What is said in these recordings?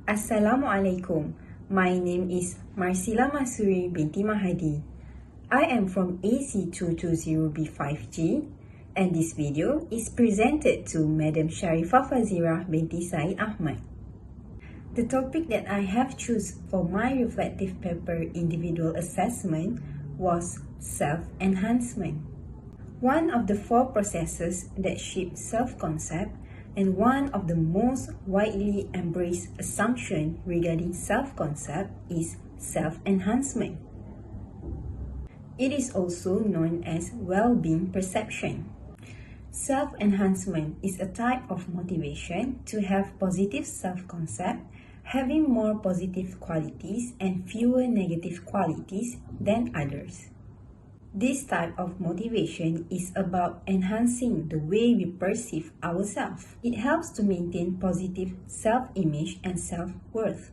Assalamualaikum. My name is Marsila Mahsuri Binti Mahadi. I am from AC220B5G and this video is presented to Madam Sharifah Fazirah Binti Said Ahmad. The topic that I have chosen for my reflective paper individual assessment was self-enhancement. One of the 4 processes that shape self-concept and one of the most widely embraced assumptions regarding self-concept is self-enhancement. It is also known as well-being perception. Self-enhancement is a type of motivation to have positive self-concept, having more positive qualities and fewer negative qualities than others. This type of motivation is about enhancing the way we perceive ourselves. It helps to maintain positive self-image and self-worth.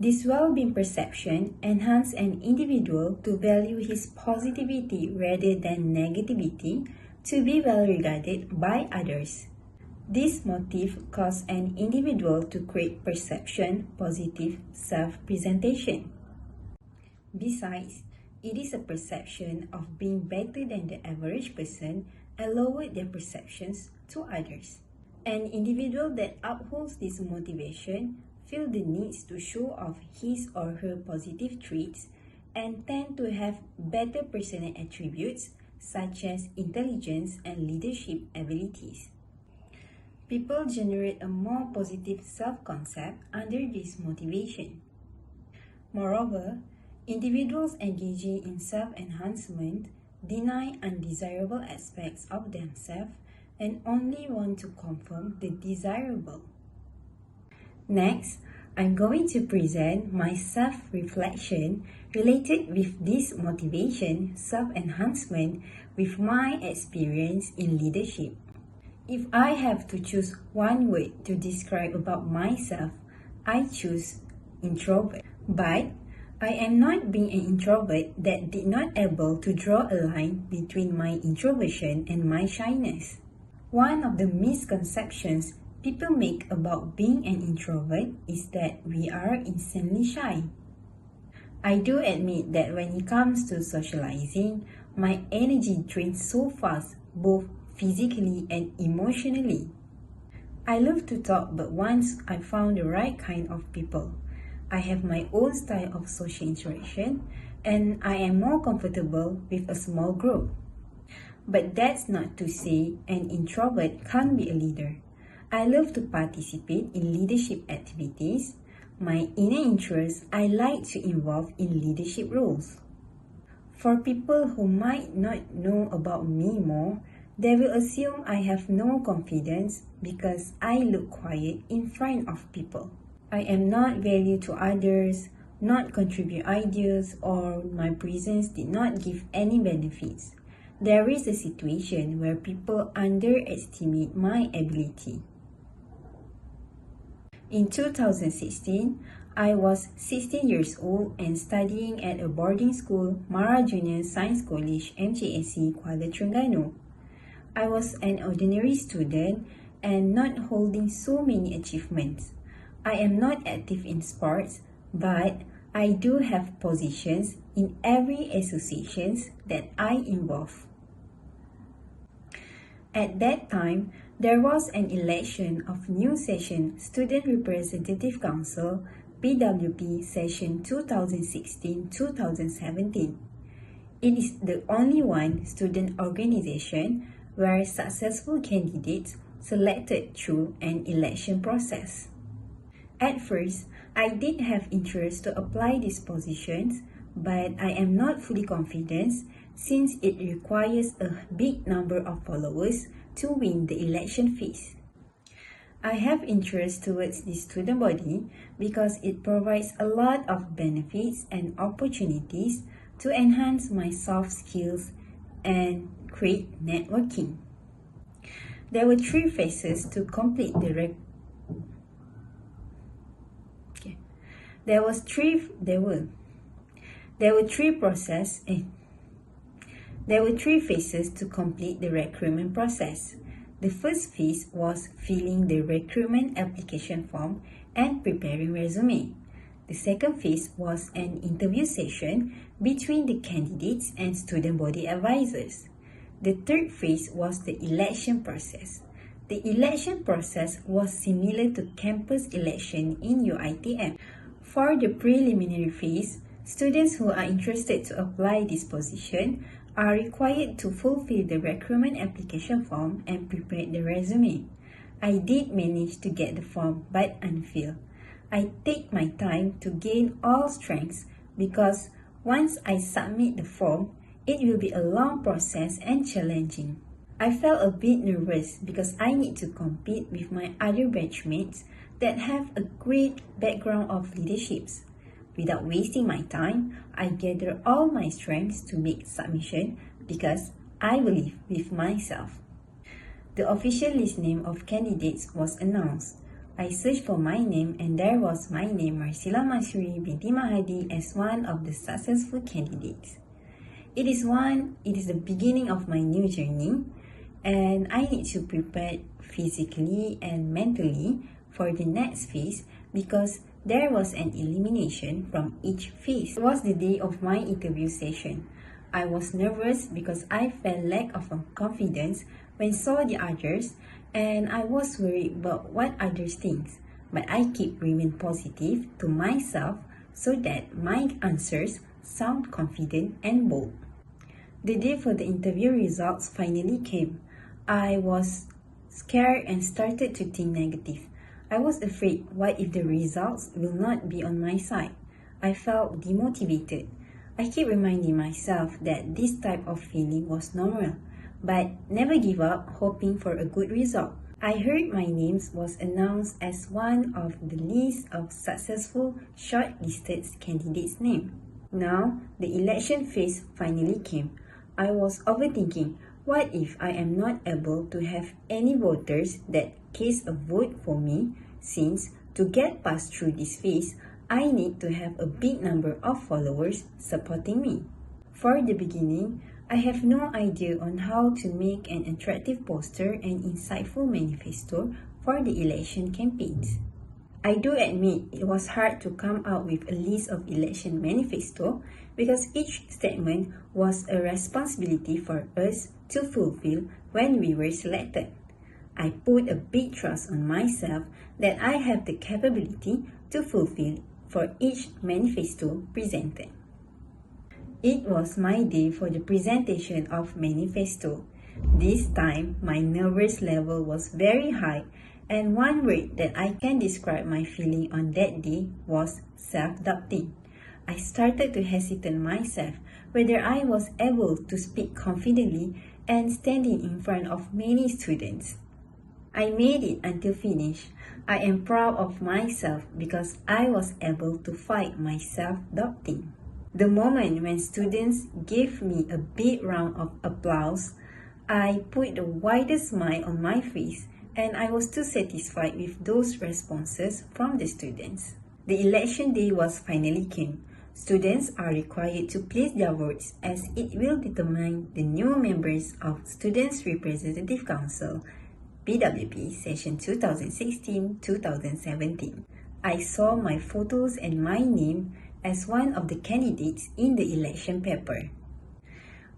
This well-being perception enhances an individual to value his positivity rather than negativity, to be well regarded by others. This motive causes an individual to create perception positive self-presentation. Besides, it is a perception of being better than the average person and lower their perceptions to others. An individual that upholds this motivation feels the need to show off his or her positive traits and tend to have better personal attributes such as intelligence and leadership abilities. People generate a more positive self-concept under this motivation. Moreover, individuals engaging in self-enhancement deny undesirable aspects of themselves and only want to confirm the desirable. Next, I'm going to present my self-reflection related with this motivation, self-enhancement, with my experience in leadership. If I have to choose one word to describe about myself, I choose introvert. But I am not being an introvert that did not able to draw a line between my introversion and my shyness. One of the misconceptions people make about being an introvert is that we are insanely shy. I do admit that when it comes to socializing, my energy drains so fast, both physically and emotionally. I love to talk, but once I found the right kind of people, I have my own style of social interaction and I am more comfortable with a small group. But that's not to say an introvert can't be a leader. I love to participate in leadership activities. My inner interests I like to involve in leadership roles. For people who might not know about me more, they will assume I have no confidence because I look quiet in front of people. I am not value to others, not contribute ideas, or my presence did not give any benefits. There is a situation where people underestimate my ability. In 2016, I was 16 years old and studying at a boarding school, Mara Junior Science College, MGT430, Kuala Terengganu. I was an ordinary student and not holding so many achievements. I am not active in sports, but I do have positions in every association that I involve. At that time, there was an election of new session Student Representative Council PWP session 2016-2017. It is the only one student organization where successful candidates selected through an election process. At first, I did have interest to apply these positions, but I am not fully confident since it requires a big number of followers to win the election fees. I have interest towards the student body because it provides a lot of benefits and opportunities to enhance my soft skills and create networking. There were 3 phases to complete the There were three phases to complete the recruitment process. The first phase was filling the recruitment application form and preparing resume. The second phase was an interview session between the candidates and student body advisors. The third phase was the election process. The election process was similar to campus election in UiTM. For the preliminary phase, students who are interested to apply this position are required to fulfill the recruitment application form and prepare the resume. I did manage to get the form but unfilled. I take my time to gain all strengths because once I submit the form, it will be a long process and challenging. I felt a bit nervous because I need to compete with my other batchmates that have a great background of leaderships. Without wasting my time, I gather all my strengths to make submission because I believe with myself. The official list name of candidates was announced. I searched for my name and there was my name, Marsila Mahsuri Binti Mahadi, as one of the successful candidates. It is the beginning of my new journey, and I need to prepare physically and mentally for the next phase because there was an elimination from each phase. It was the day of my interview session. I was nervous because I felt lack of confidence when saw the others, and I was worried about what others think. But I keep remain positive to myself so that my answers sound confident and bold. The day for the interview results finally came. I was scared and started to think negative. I was afraid, what if the results will not be on my side? I felt demotivated. I keep reminding myself that this type of feeling was normal, but never give up hoping for a good result. I heard my name was announced as one of the list of successful shortlisted candidates' name. Now, the election phase finally came. I was overthinking, what if I am not able to have any voters that cast a vote for me, since to get past through this phase, I need to have a big number of followers supporting me. For the beginning, I have no idea on how to make an attractive poster and insightful manifesto for the election campaigns. I do admit it was hard to come out with a list of election manifesto because each statement was a responsibility for us to fulfill when we were selected. I put a big trust on myself that I have the capability to fulfill for each manifesto presented. It was my day for the presentation of manifesto. This time, my nervous level was very high, and one word that I can describe my feeling on that day was self-doubting. I started to hesitate myself whether I was able to speak confidently and standing in front of many students. I made it until finish. I am proud of myself because I was able to fight my self-doubting. The moment when students gave me a big round of applause, I put the widest smile on my face, and I was too satisfied with those responses from the students. The election day was finally came. Students are required to place their votes as it will determine the new members of Students' Representative Council, PWP Session 2016-2017. I saw my photos and my name as one of the candidates in the election paper.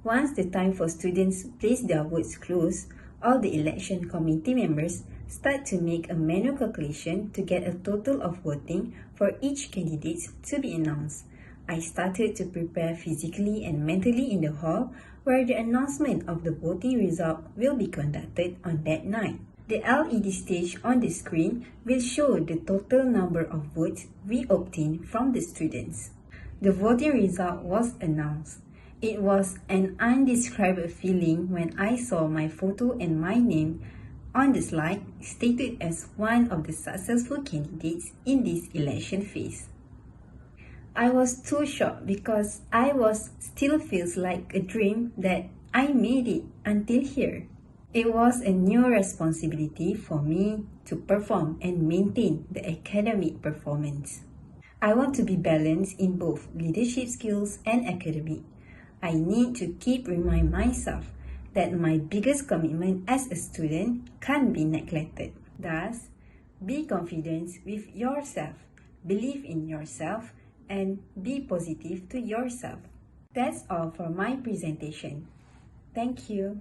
Once the time for students place their votes closed, all the election committee members start to make a manual calculation to get a total of voting for each candidate to be announced. I started to prepare physically and mentally in the hall where the announcement of the voting result will be conducted on that night. The LED stage on the screen will show the total number of votes we obtained from the students. The voting result was announced. It was an undescribable feeling when I saw my photo and my name on the slide stated as one of the successful candidates in this election phase. I was too shocked because I still feels like a dream that I made it until here. It was a new responsibility for me to perform and maintain the academic performance. I want to be balanced in both leadership skills and academic. I need to keep reminding myself that my biggest commitment as a student can't be neglected. Thus, Be confident with yourself, believe in yourself, and be positive to yourself. That's all for my presentation. Thank you.